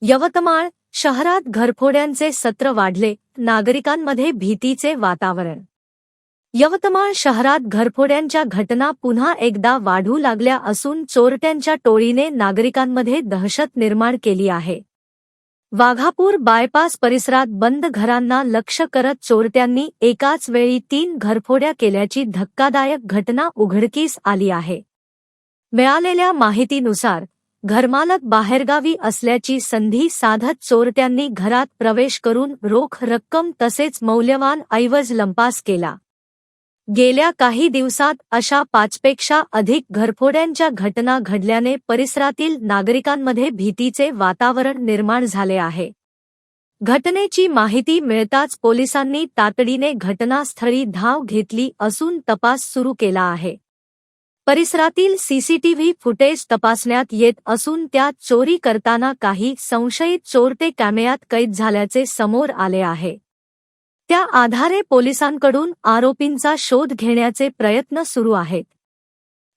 यवतमाळ शहरात घरफोड्यांचे सत्र वाढले, नागरिकांमध्ये भीतीचे वातावरण. यवतमाळ शहरात घरफोड्यांच्या घटना पुन्हा एकदा वाढू लागल्या असून चोरट्यांच्या टोळीने नागरिकांमध्ये दहशत निर्माण केली आहे. वाघापूर बायपास परिसरात बंद घरांना लक्ष्य करत चोरट्यांनी एकाच वेळी 3 घरफोड्या केल्याची धक्कादायक घटना उघडकीस आली आहे. मिळालेल्या माहितीनुसार घरमालक बाहेरगावी असल्याची संधी साधत चोरट्यांनी घरात प्रवेश करून रोख रक्कम तसेच मौल्यवान ऐवज लंपास केला. गेल्या काही दिवसात अशा 5 पेक्षा अधिक घरफोड्यांच्या घटना घडल्याने परिसरातील नागरिकांमध्ये भीतीचे वातावरण निर्माण झाले आहे. घटनेची माहिती मिळताच पोलिसांनी तातडीने घटनास्थळी धाव घेतली असून तपास सुरू केला आहे. परिसरातील सीसीटीव्ही फुटेज तपासण्यात येत असून त्यात चोरी करताना काही संशयित चोरटे कॅमेऱ्यात कैद झाल्याचे समोर आले आहे. त्या आधारे पोलिसांकडून आरोपींचा शोध घेण्याचे प्रयत्न सुरू आहेत.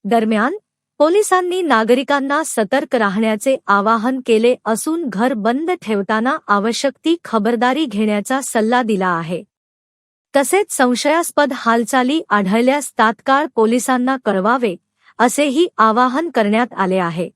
दरम्यान पोलिसांनी नागरिकांना सतर्क राहण्याचे आवाहन केले असून घर बंद ठेवताना आवश्यक ती खबरदारी घेण्याचा सल्ला दिला आहे. तसेच संशयास्पद हालचाली आढळल्यास तात्काळ पोलिसांना कळवावे, असेही आवाहन करण्यात आले आहे.